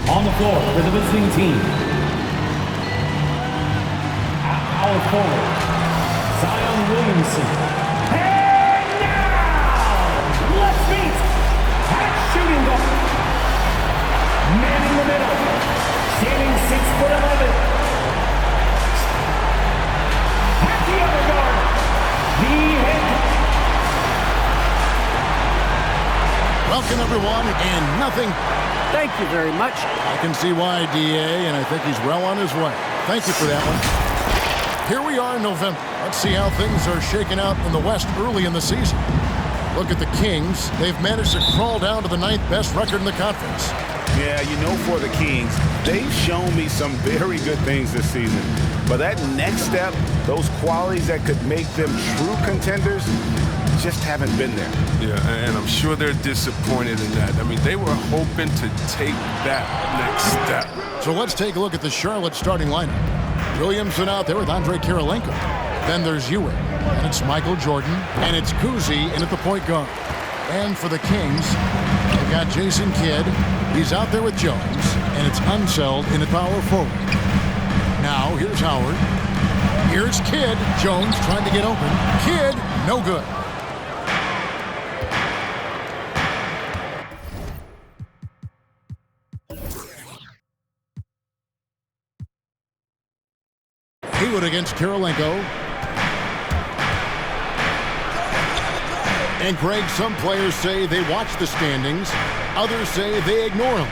On the floor for the visiting team, our forward, Zion Williamson. And now, let's meet at shooting guard. Man in the middle, standing 6'11". At the other guard, the head. Welcome, everyone, and nothing. Thank you very much. I can see why, DA, and I think he's well on his way. Thank you for that one. Here we are in November. Let's see how things are shaking out in the West early in the season. Look at the Kings. They've managed to crawl down to the 9th best record in the conference. Yeah, you know, for the Kings, they've shown me some very good things this season. But that next step, those qualities that could make them true contenders, just haven't been there. Yeah, and I'm sure they're disappointed in that. I mean, they were hoping to take that next step. So let's take a look at the Charlotte starting lineup. Williamson out there with Andrei Kirilenko. Then there's Ewing, and it's Michael Jordan, and it's Cousy in at the point guard. And for the Kings, they've got Jason Kidd. He's out there with Jones, and it's Unseld in at power forward. Now, here's Howard. Here's Kidd. Jones trying to get open. Kidd, no good. Haywood against Kirilenko. And Greg, some players say they watch the standings. Others say they ignore them.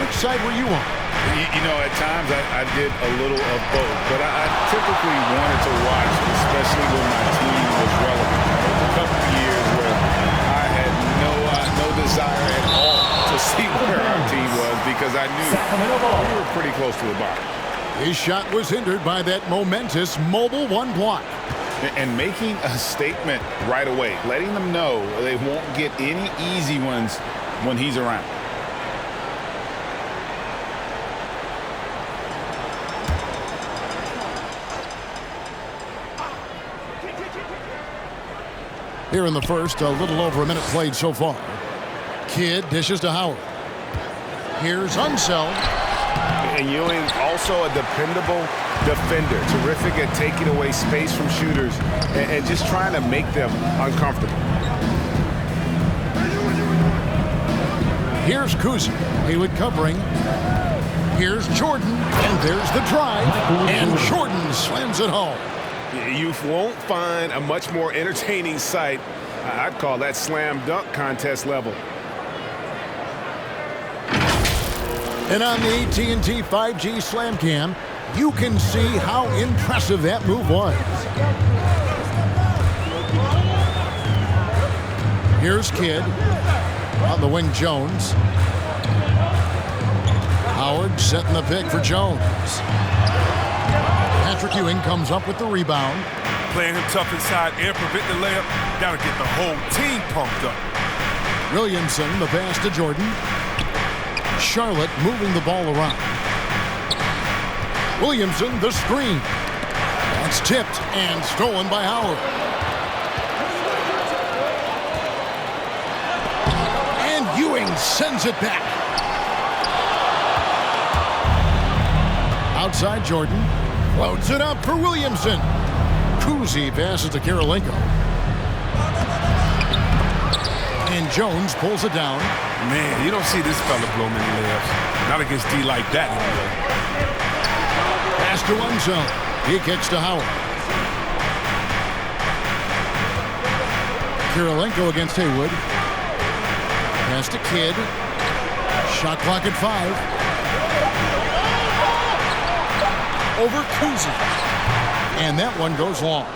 Which side were you on? You know, at times I did a little of both, but I typically wanted to watch, especially when my team was relevant. There was a couple of years where I had no desire at all to see where our team was because I knew we were pretty close to the bottom. His shot was hindered by that momentous mobile one block. And making a statement right away, letting them know they won't get any easy ones when he's around. Here in the first, a little over a minute played so far. Kidd dishes to Howard. Here's Unseld. And Ewing, also a dependable defender. Terrific at taking away space from shooters and just trying to make them uncomfortable. Here's Cousy. Haywood covering. Here's Jordan. And there's the drive. And Jordan slams it home. You won't find a much more entertaining sight. I'd call that slam dunk contest level. And on the AT&T 5G Slam Cam, you can see how impressive that move was. Here's Kidd. On the wing, Jones. Howard setting the pick for Jones. Patrick Ewing comes up with the rebound. Playing him tough inside and prevent the layup. Gotta get the whole team pumped up. Williamson, the pass to Jordan. Charlotte moving the ball around. Williamson, the screen. That's tipped and stolen by Howard. And Ewing sends it back. Outside Jordan. Floats it up for Williamson. Cousy passes to Kirilenko. And Jones pulls it down. Man, you don't see this fella blow many layups. Not against D like that, anyway. Pass to Unseld. He kicks to Howard. Kirilenko against Haywood. Pass to Kidd. Shot clock at 5. Over Cousy. And that one goes long.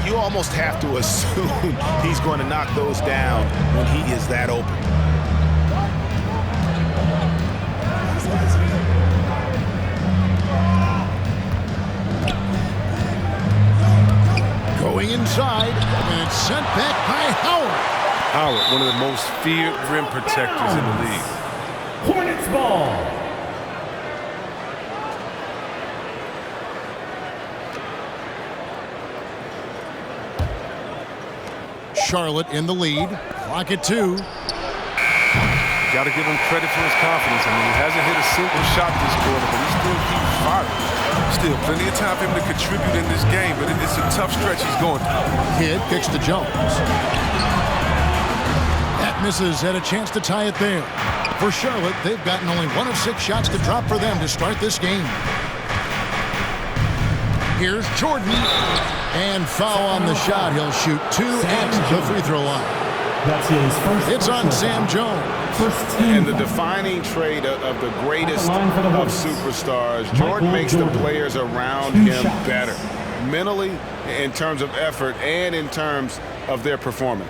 You almost have to assume he's going to knock those down when he is that open. Going inside, and it's sent back by Howard. Howard, one of the most feared rim protectors in the league. Hornets ball. Charlotte in the lead. Clock at 2. Got got to give him credit for his confidence. I mean, he hasn't hit a single shot this quarter, but he still keeps firing. Still, plenty of time for him to contribute in this game, but it's a tough stretch he's going through. Kidd kicks to Jones. That misses, had a chance to tie it there. For Charlotte, they've gotten only 1 of 6 shots to drop for them to start this game. Here's Jordan. And foul on the shot. He'll shoot 2 at the free throw line. That's his first. It's on Sam Jones. First team. And the defining trait of the greatest of superstars, Jordan makes the players around him better, mentally, in terms of effort, and in terms of their performance.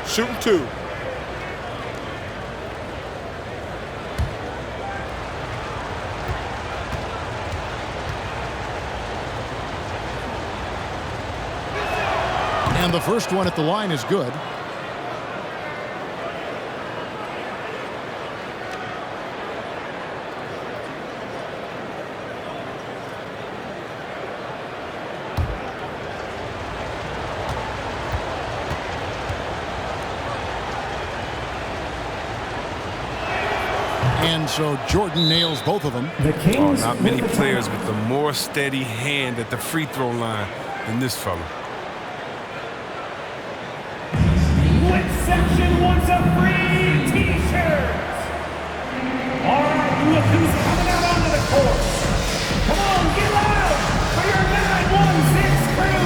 Shooting 2. And the first one at the line is good. And so Jordan nails both of them. The Kings. Not many players with a more steady hand at the free throw line than this fella. Section wants a free T-shirts. All right, look who's coming out onto the court. Come on, get loud for your 916 crew.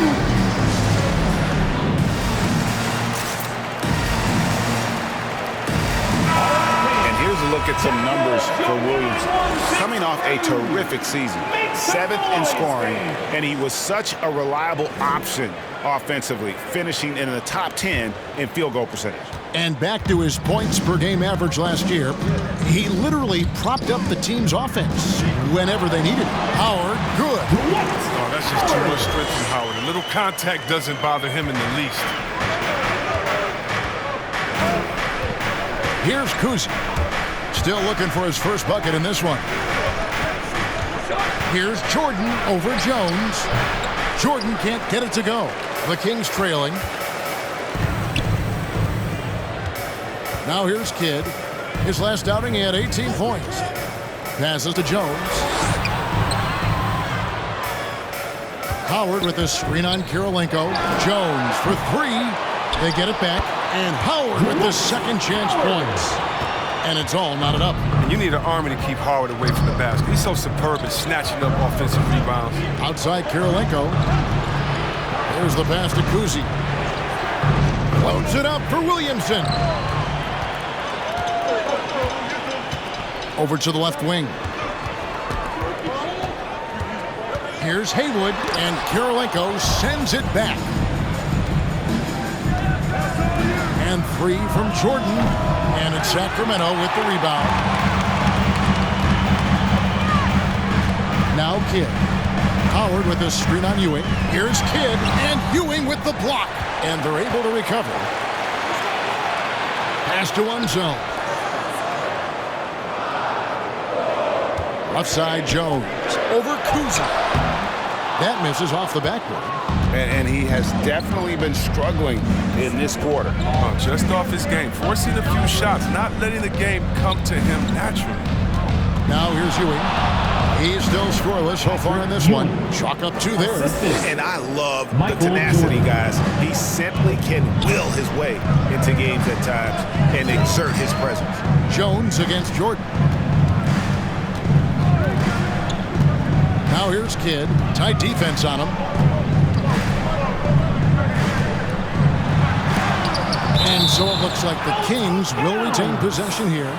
And here's a look at some numbers for Williams. Coming off a terrific season, 7th in scoring, and he was such a reliable option offensively, finishing in the top 10 in field goal percentage. And back to his points per game average last year, he literally propped up the team's offense whenever they needed it. Howard, good. Oh, that's just too much strength from Howard. A little contact doesn't bother him in the least. Here's Kuzi. Still looking for his first bucket in this one. Here's Jordan over Jones. Jordan can't get it to go. The Kings trailing. Now here's Kidd. His last outing, he had 18 points. Passes to Jones. Howard with a screen on Kirilenko. Jones for 3. They get it back. And Howard with the second chance points. And it's all knotted up. And you need an army to keep Howard away from the basket. He's so superb at snatching up offensive rebounds. Outside Kirilenko. There's the pass to Kuzi. Loads it up for Williamson. Over to the left wing. Here's Haywood, and Kirilenko sends it back. And 3 from Jordan, and it's Sacramento with the rebound. Now Kidd. Howard with a screen on Ewing. Here's Kidd, and Ewing with the block. And they're able to recover. Pass to one zone. Left side, Jones. Over Kuzi. That misses off the backboard. And he has definitely been struggling in this quarter. Just off his game, forcing a few shots, not letting the game come to him naturally. Now here's Ewing. He's still scoreless so far in this one. Chalk up 2 there. And I love the tenacity, guys. He simply can will his way into games at times and exert his presence. Jones against Jordan. Now here's Kidd. Tight defense on him. And so it looks like the Kings will retain possession here.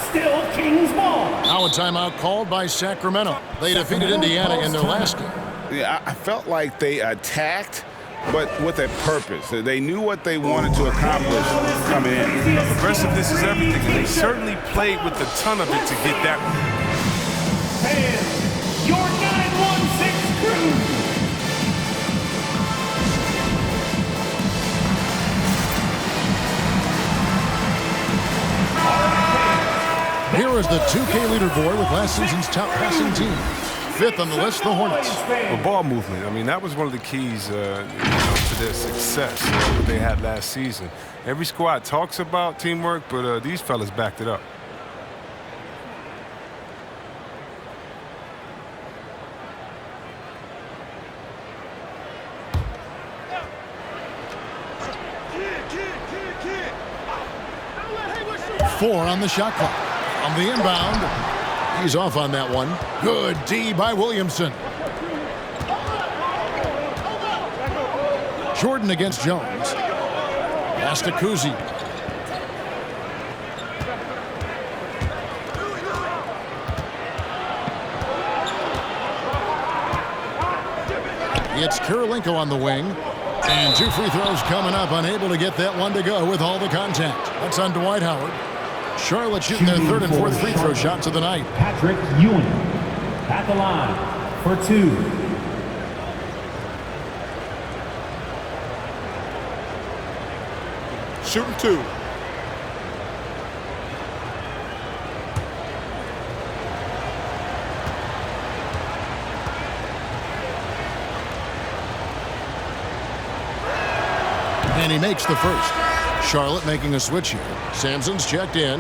Still Kings ball. Now a timeout called by Sacramento. They defeated Indiana in their last game. Yeah, I felt like they attacked, but with a purpose. They knew what they wanted to accomplish coming in. Aggressiveness is everything, and they certainly played with a ton of it to get that. And your 916 crew. Here is the 2K leaderboard with last season's top passing team. 5th on the list, the Hornets. Well, ball movement, I mean, that was one of the keys to their success that they had last season. Every squad talks about teamwork, but these fellas backed it up. Four on the shot clock. On the inbound, he's off on that one. Good D by Williamson. Jordan against Jones. Pass to Cousy. It's Kirilenko on the wing. And 2 free throws coming up. Unable to get that one to go with all the contact. That's on Dwight Howard. Charlotte shooting their third and fourth free throw shots of the night. Patrick Ewing at the line for 2. Shooting 2. And he makes the first. Charlotte making a switch here. Sampson's checked in.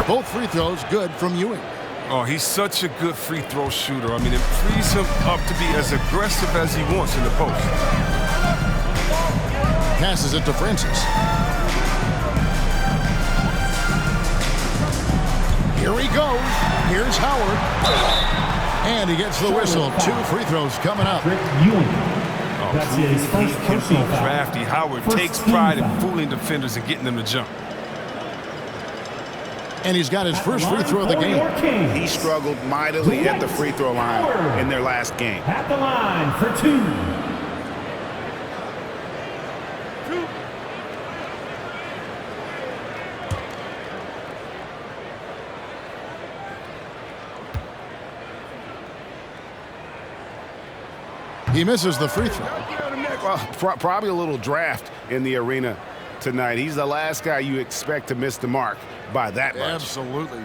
Both free throws good from Ewing. Oh, he's such a good free throw shooter. I mean, it frees him up to be as aggressive as he wants in the post. Passes it to Francis. Here he goes. Here's Howard. And he gets the whistle. 2 free throws coming up. Oh, That's his first personal foul. Crafty. Howard takes pride in fooling defenders and getting them to jump. And he's got his first free throw of the game. He struggled mightily at the free throw line in their last game. At the line for 2. He misses the free throw. Well, probably a little draft in the arena tonight. He's the last guy you expect to miss the mark by that much. Absolutely.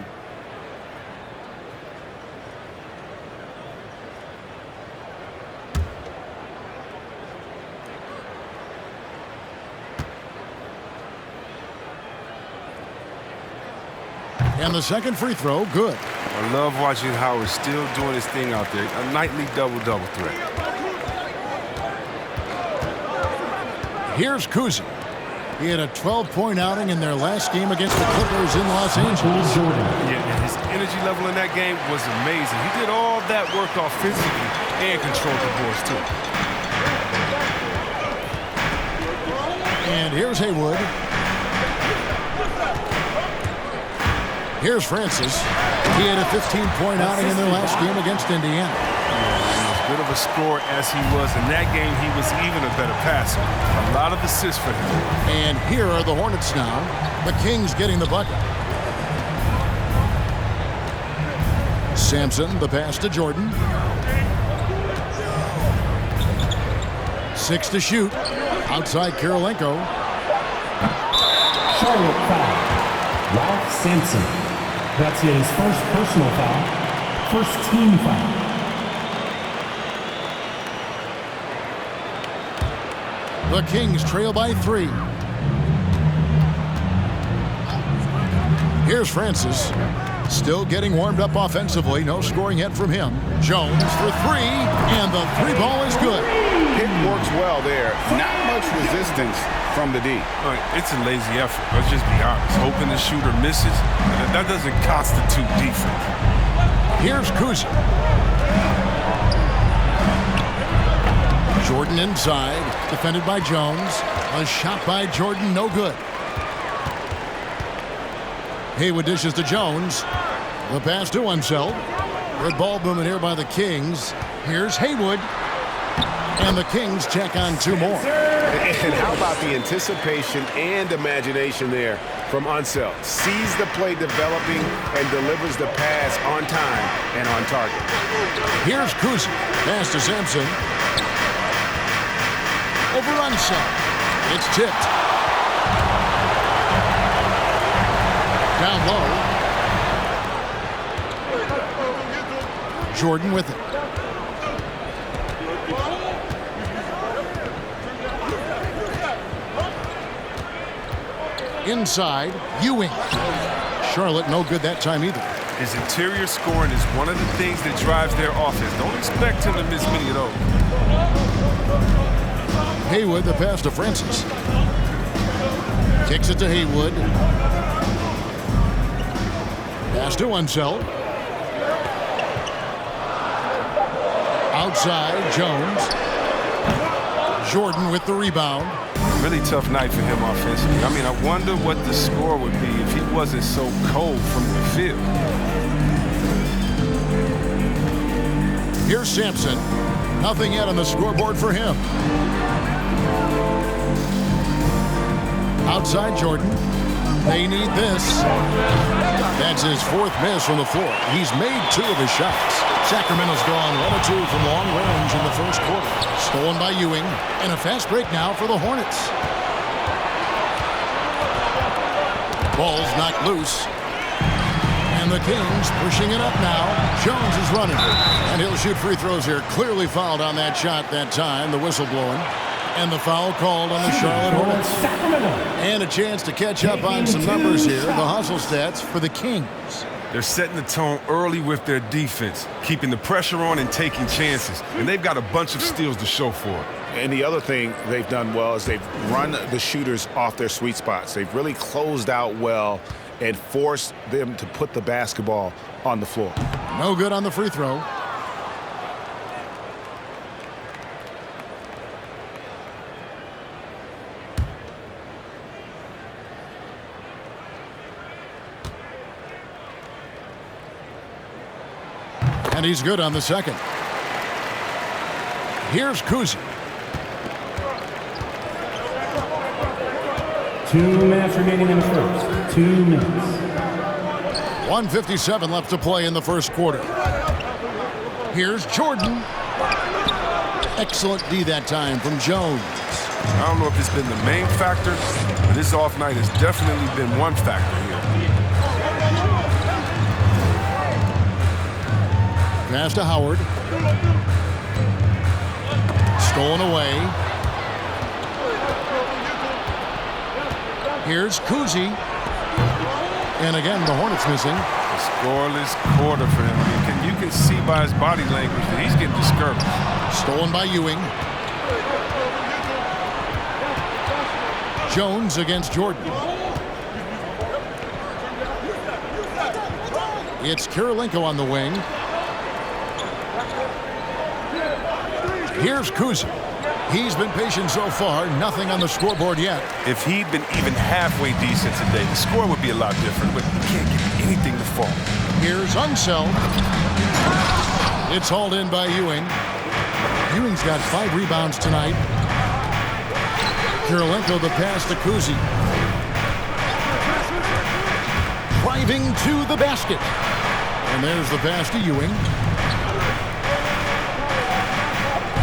And the second free throw, good. I love watching Howard still doing his thing out there. A nightly double-double threat. Here's Cousy. He had a 12-point outing in their last game against the Clippers in Los Angeles. Yeah, his energy level in that game was amazing. He did all that work offensively and controlled the boards, too. And here's Haywood. Here's Francis. He had a 15-point outing in their last game against Indiana. As good of a scorer as he was in that game, he was even a better passer. A lot of assists for him. And here are the Hornets now. The Kings getting the bucket. Sampson, the pass to Jordan. 6 to shoot. Outside Kirilenko. Charlotte foul. Ralph Sampson. That's his first personal foul. First team foul. The Kings trail by 3. Here's Francis. Still getting warmed up offensively. No scoring yet from him. Jones for 3. And the 3 ball is good. It works well there. Not much resistance from the D. It's a lazy effort. Let's just be honest. Hoping the shooter misses, that doesn't constitute defense. Here's Cousy. Jordan inside, defended by Jones. A shot by Jordan, no good. Haywood dishes to Jones. The pass to himself. Good ball movement here by the Kings. Here's Haywood. And the Kings check on 2 more. And how about the anticipation and imagination there from Unseld? Sees the play developing and delivers the pass on time and on target. Here's Kuzi. Pass to Sampson. Over Unseld. It's tipped. Down low. Jordan with it. Inside, Ewing. Charlotte no good that time either. His interior scoring is one of the things that drives their offense. Don't expect him to miss many of those. Haywood, the pass to Francis. Kicks it to Haywood. Pass to Unseld. Outside, Jones. Jordan with the rebound. Really tough night for him offensively. I mean, I wonder what the score would be if he wasn't so cold from the field. Here's Sampson. Nothing yet on the scoreboard for him. Outside Jordan. They need this. That's his 4th miss from the floor. He's made 2 of his shots. Sacramento's gone 1 of 2 from long range in the first quarter. Stolen by Ewing. And a fast break now for the Hornets. Ball's knocked loose. And the Kings pushing it up now. Jones is running. And he'll shoot free throws here. Clearly fouled on that shot that time. The whistle blowing. And the foul called on the Charlotte Hornets. And a chance to catch up on some numbers here. The hustle stats for the Kings. They're setting the tone early with their defense, keeping the pressure on and taking chances. And they've got a bunch of steals to show for it. And the other thing they've done well is they've run the shooters off their sweet spots. They've really closed out well and forced them to put the basketball on the floor. No good on the free throw. And he's good on the second. Here's Kuzi. 2 minutes remaining in the first. 2 minutes. 1:57 left to play in the first quarter. Here's Jordan. Excellent D that time from Jones. I don't know if it's been the main factor, but this off night has definitely been one factor here. Pass to Howard. Stolen away. Here's Kuzi. And again, the Hornets missing. A scoreless quarter for him. You can see by his body language that he's getting discouraged. Stolen by Ewing. Jones against Jordan. It's Kirilenko on the wing. Here's Kuzi. He's been patient so far. Nothing on the scoreboard yet. If he'd been even halfway decent today, the score would be a lot different, but you can't get anything to fall. Here's Unseld. It's hauled in by Ewing. Ewing's got 5 rebounds tonight. Kirilenko the pass to Kuzi. Driving to the basket. And there's the pass to Ewing.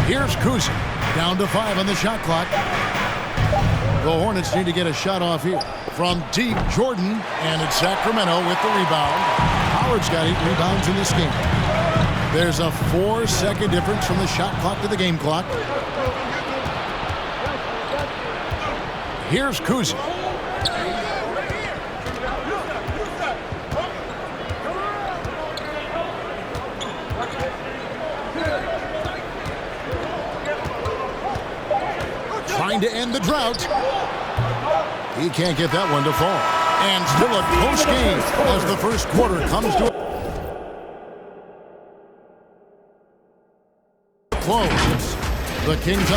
Here's Kuzi. Down to 5 on the shot clock. The Hornets need to get a shot off here. From deep, Jordan. And it's Sacramento with the rebound. Howard's got 8 rebounds in this game. There's a 4-second difference from the shot clock to the game clock. Here's Kuzi. Trying to end the drought. He can't get that one to fall. And still a close game as the first quarter comes to a close. The Kings